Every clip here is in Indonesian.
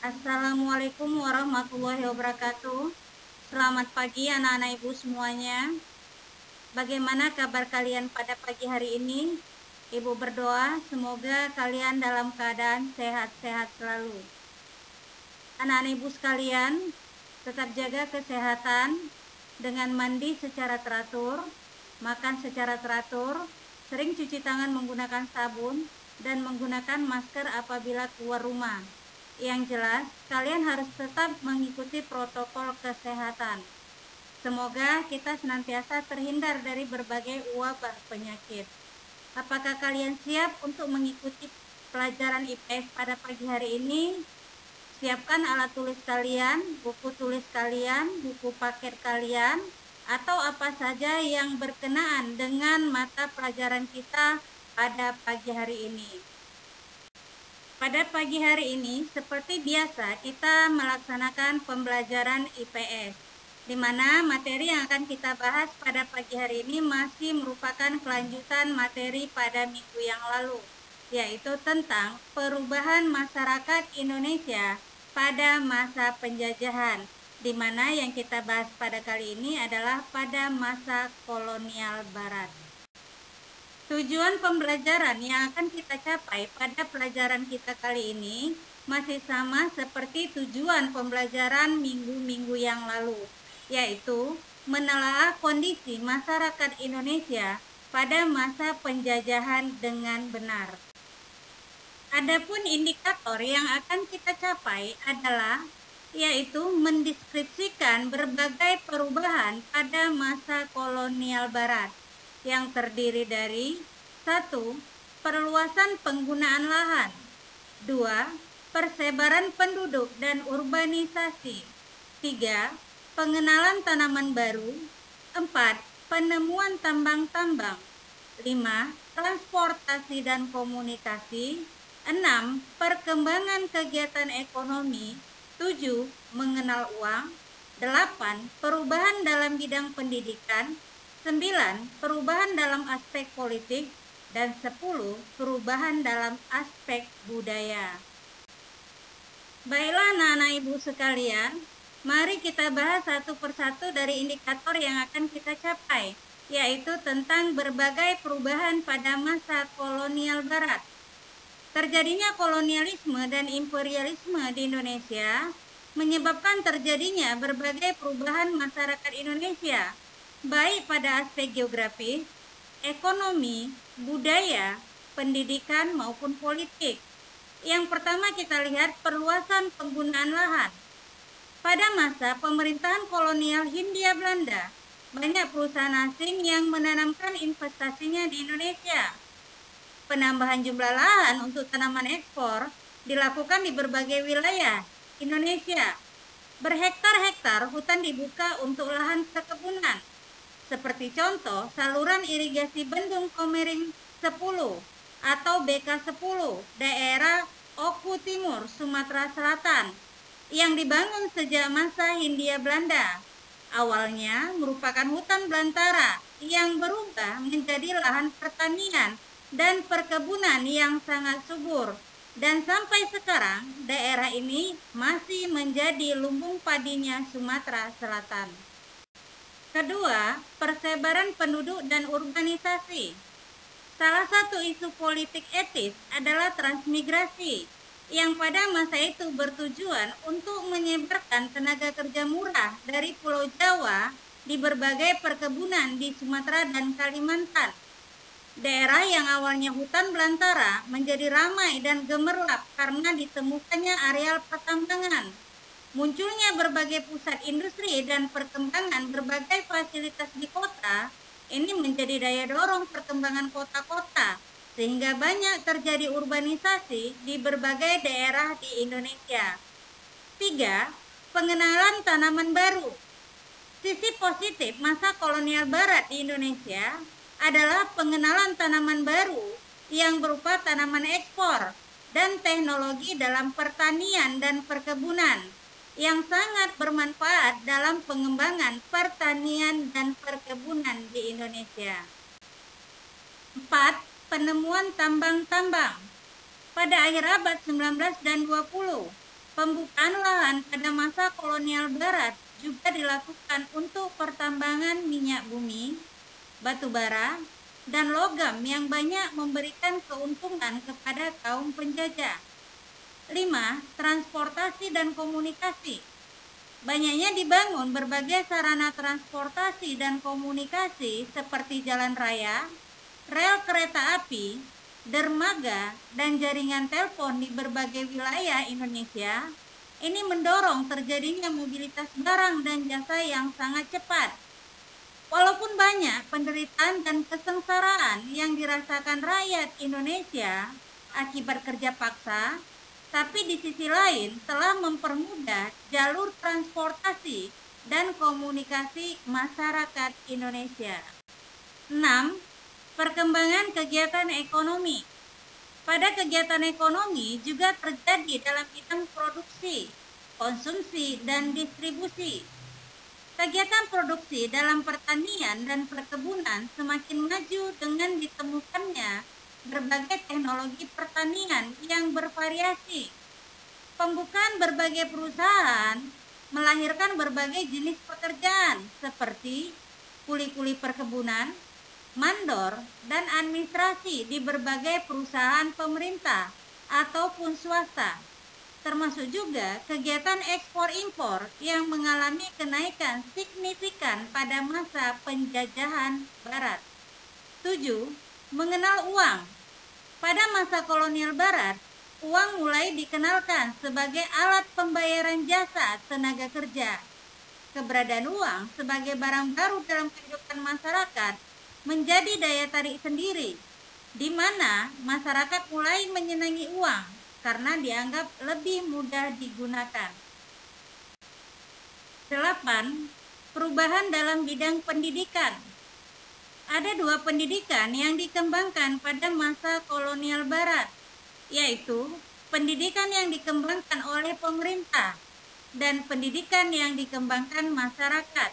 Assalamualaikum warahmatullahi wabarakatuh. Selamat pagi anak-anak ibu semuanya. Bagaimana kabar kalian pada pagi hari ini? Ibu berdoa semoga kalian dalam keadaan sehat-sehat selalu. Anak-anak ibu sekalian, tetap jaga kesehatan dengan mandi secara teratur, makan secara teratur, sering cuci tangan menggunakan sabun, dan menggunakan masker apabila keluar rumah. Yang jelas, kalian harus tetap mengikuti protokol kesehatan. Semoga kita senantiasa terhindar dari berbagai wabah penyakit. Apakah kalian siap untuk mengikuti pelajaran IPS pada pagi hari ini? Siapkan alat tulis kalian, buku tulis kalian, buku paket kalian, atau apa saja yang berkenaan dengan mata pelajaran kita pada pagi hari ini. Pada pagi hari ini, seperti biasa, kita melaksanakan pembelajaran IPS, di mana materi yang akan kita bahas pada pagi hari ini masih merupakan kelanjutan materi pada minggu yang lalu, yaitu tentang perubahan masyarakat Indonesia pada masa penjajahan, di mana yang kita bahas pada kali ini adalah pada masa kolonial Barat. Tujuan pembelajaran yang akan kita capai pada pelajaran kita kali ini masih sama seperti tujuan pembelajaran minggu-minggu yang lalu, yaitu menelaah kondisi masyarakat Indonesia pada masa penjajahan dengan benar. Adapun indikator yang akan kita capai adalah yaitu mendeskripsikan berbagai perubahan pada masa kolonial Barat yang terdiri dari 1. Perluasan penggunaan lahan, 2. Persebaran penduduk dan urbanisasi, 3. Pengenalan tanaman baru, 4. Penemuan tambang-tambang, 5. Transportasi dan komunikasi, 6. Perkembangan kegiatan ekonomi, 7. Mengenal uang, 8. Perubahan dalam bidang pendidikan, 9. Perubahan dalam aspek politik, dan 10. Perubahan dalam aspek budaya. Baiklah anak-anak ibu sekalian, mari kita bahas satu persatu dari indikator yang akan kita capai, yaitu tentang berbagai perubahan pada masa kolonial Barat. Terjadinya kolonialisme dan imperialisme di Indonesia menyebabkan terjadinya berbagai perubahan masyarakat Indonesia, baik pada aspek geografis, ekonomi, budaya, pendidikan maupun politik. Yang pertama kita lihat perluasan penggunaan lahan. Pada masa pemerintahan kolonial Hindia Belanda, banyak perusahaan asing yang menanamkan investasinya di Indonesia. Penambahan jumlah lahan untuk tanaman ekspor dilakukan di berbagai wilayah Indonesia. Berhektar-hektar hutan dibuka untuk lahan perkebunan. Seperti contoh saluran irigasi Bendung Komering 10 atau BK10 daerah Oku Timur, Sumatera Selatan yang dibangun sejak masa Hindia Belanda. Awalnya merupakan hutan belantara yang berubah menjadi lahan pertanian dan perkebunan yang sangat subur, dan sampai sekarang daerah ini masih menjadi lumbung padinya Sumatera Selatan. Kedua, persebaran penduduk dan urbanisasi. Salah satu isu politik etis adalah transmigrasi, yang pada masa itu bertujuan untuk menyebarkan tenaga kerja murah dari Pulau Jawa di berbagai perkebunan di Sumatera dan Kalimantan. Daerah yang awalnya hutan belantara menjadi ramai dan gemerlap karena ditemukannya areal pertambangan. Munculnya berbagai pusat industri dan perkembangan berbagai fasilitas di kota, ini menjadi daya dorong perkembangan kota-kota, sehingga banyak terjadi urbanisasi di berbagai daerah di Indonesia. 3. Pengenalan tanaman baru. Sisi positif masa kolonial Barat di Indonesia adalah pengenalan tanaman baru yang berupa tanaman ekspor dan teknologi dalam pertanian dan perkebunan yang sangat bermanfaat dalam pengembangan pertanian dan perkebunan di Indonesia. 4. Penemuan tambang-tambang. Pada akhir abad 19 dan 20, Pembukaan lahan pada masa kolonial barat juga dilakukan untuk pertambangan minyak bumi, batu bara, dan logam yang banyak memberikan keuntungan kepada kaum penjajah. 5. Transportasi dan komunikasi. Banyaknya dibangun berbagai sarana transportasi dan komunikasi seperti jalan raya, rel kereta api, dermaga, dan jaringan telepon di berbagai wilayah Indonesia. Ini mendorong terjadinya mobilitas barang dan jasa yang sangat cepat. Walaupun banyak penderitaan dan kesengsaraan yang dirasakan rakyat Indonesia akibat kerja paksa, tapi di sisi lain telah mempermudah jalur transportasi dan komunikasi masyarakat Indonesia. 6. Perkembangan kegiatan ekonomi. Pada kegiatan ekonomi juga terjadi dalam bidang produksi, konsumsi, dan distribusi. Kegiatan produksi dalam pertanian dan perkebunan semakin maju dengan ditemukannya berbagai teknologi pertanian yang bervariasi. Pembukaan berbagai perusahaan melahirkan berbagai jenis pekerjaan seperti kuli-kuli perkebunan, mandor, dan administrasi di berbagai perusahaan pemerintah ataupun swasta, termasuk juga kegiatan ekspor-impor yang mengalami kenaikan signifikan pada masa penjajahan Barat. 7. Mengenal uang. Pada masa kolonial Barat, uang mulai dikenalkan sebagai alat pembayaran jasa tenaga kerja. Keberadaan uang sebagai barang baru dalam kehidupan masyarakat menjadi daya tarik sendiri, di mana masyarakat mulai menyenangi uang karena dianggap lebih mudah digunakan. 8. Perubahan dalam bidang pendidikan. Ada dua pendidikan yang dikembangkan pada masa kolonial Barat, yaitu pendidikan yang dikembangkan oleh pemerintah dan pendidikan yang dikembangkan masyarakat.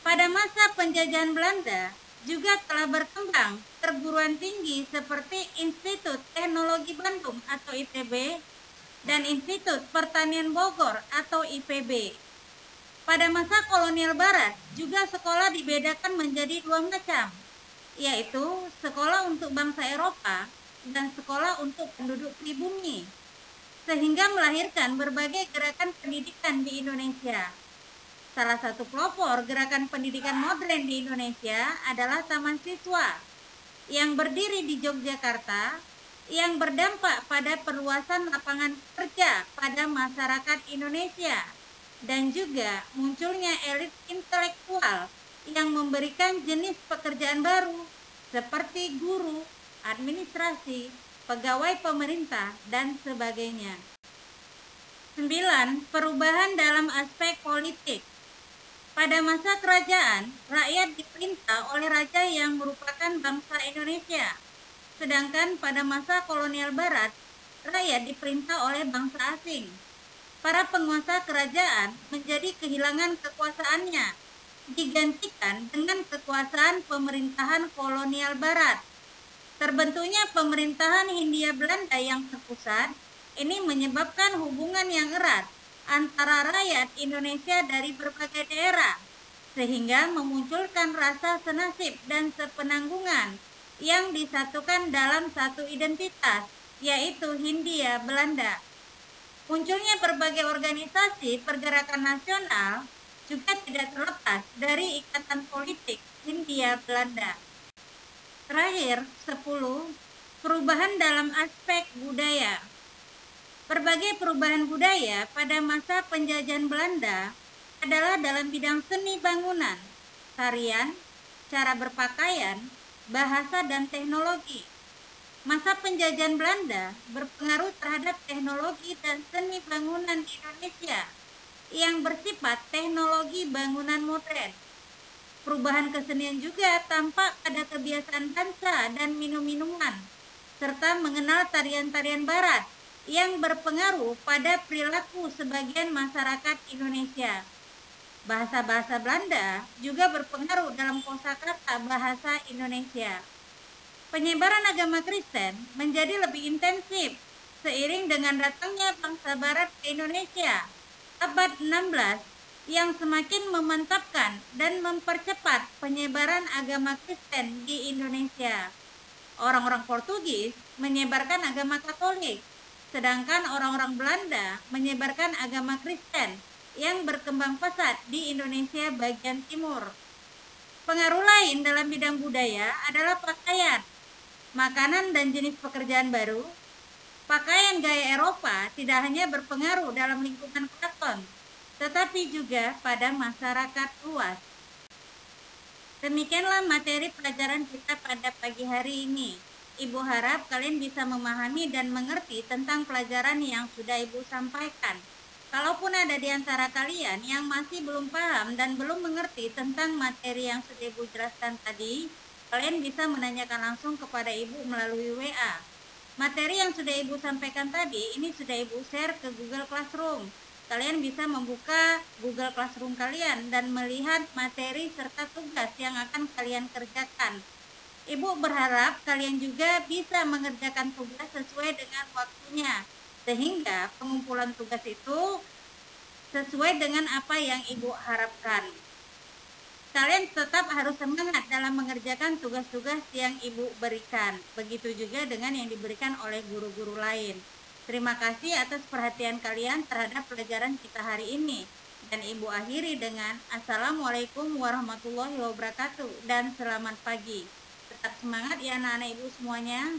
Pada masa penjajahan Belanda juga telah berkembang perguruan tinggi seperti Institut Teknologi Bandung atau ITB dan Institut Pertanian Bogor atau IPB. Pada masa kolonial Barat juga sekolah dibedakan menjadi dua macam, yaitu sekolah untuk bangsa Eropa dan sekolah untuk penduduk pribumi, sehingga melahirkan berbagai gerakan pendidikan di Indonesia. Salah satu pelopor gerakan pendidikan modern di Indonesia adalah Taman Siswa yang berdiri di Yogyakarta, yang berdampak pada perluasan lapangan kerja pada masyarakat Indonesia dan juga munculnya elit intelektual yang memberikan jenis pekerjaan baru seperti guru, administrasi, pegawai pemerintah, dan sebagainya. 9. Perubahan dalam aspek politik. Pada masa kerajaan, rakyat diperintah oleh raja yang merupakan bangsa Indonesia. Sedangkan pada masa kolonial Barat, rakyat diperintah oleh bangsa asing. Para penguasa kerajaan menjadi kehilangan kekuasaannya, digantikan dengan kekuasaan pemerintahan kolonial Barat. Terbentuknya pemerintahan Hindia Belanda yang terpusat, ini menyebabkan hubungan yang erat antara rakyat Indonesia dari berbagai daerah, sehingga memunculkan rasa senasib dan sepenanggungan yang disatukan dalam satu identitas, yaitu Hindia Belanda. Munculnya berbagai organisasi pergerakan nasional juga tidak terlepas dari ikatan politik Hindia Belanda. Terakhir, 10. Perubahan dalam aspek budaya. Berbagai perubahan budaya pada masa penjajahan Belanda adalah dalam bidang seni bangunan, tarian, cara berpakaian, bahasa, dan teknologi. Masa penjajahan Belanda berpengaruh terhadap teknologi dan seni bangunan di Indonesia yang bersifat teknologi bangunan modern. Perubahan kesenian juga tampak pada kebiasaan dansa dan minum-minuman, serta mengenal tarian-tarian barat yang berpengaruh pada perilaku sebagian masyarakat Indonesia. Bahasa-bahasa Belanda juga berpengaruh dalam kosakata bahasa Indonesia. Penyebaran agama Kristen menjadi lebih intensif seiring dengan datangnya bangsa Barat ke Indonesia abad 16 yang semakin memantapkan dan mempercepat penyebaran agama Kristen di Indonesia. Orang-orang Portugis menyebarkan agama Katolik, sedangkan orang-orang Belanda menyebarkan agama Kristen yang berkembang pesat di Indonesia bagian timur. Pengaruh lain dalam bidang budaya adalah pakaian, makanan, dan jenis pekerjaan baru. Pakaian gaya Eropa tidak hanya berpengaruh dalam lingkungan keraton, tetapi juga pada masyarakat luas. Demikianlah materi pelajaran kita pada pagi hari ini. Ibu harap kalian bisa memahami dan mengerti tentang pelajaran yang sudah Ibu sampaikan. Kalaupun ada di antara kalian yang masih belum paham dan belum mengerti tentang materi yang sudah Ibu jelaskan tadi, kalian bisa menanyakan langsung kepada Ibu melalui WA. Materi yang sudah Ibu sampaikan tadi, ini sudah Ibu share ke Google Classroom. Kalian bisa membuka Google Classroom kalian dan melihat materi serta tugas yang akan kalian kerjakan. Ibu berharap kalian juga bisa mengerjakan tugas sesuai dengan waktunya, sehingga pengumpulan tugas itu sesuai dengan apa yang Ibu harapkan. Kalian tetap harus semangat dalam mengerjakan tugas-tugas yang Ibu berikan. Begitu juga dengan yang diberikan oleh guru-guru lain. Terima kasih atas perhatian kalian terhadap pelajaran kita hari ini. Dan Ibu akhiri dengan Assalamualaikum warahmatullahi wabarakatuh dan selamat pagi. Tetap semangat ya anak-anak Ibu semuanya.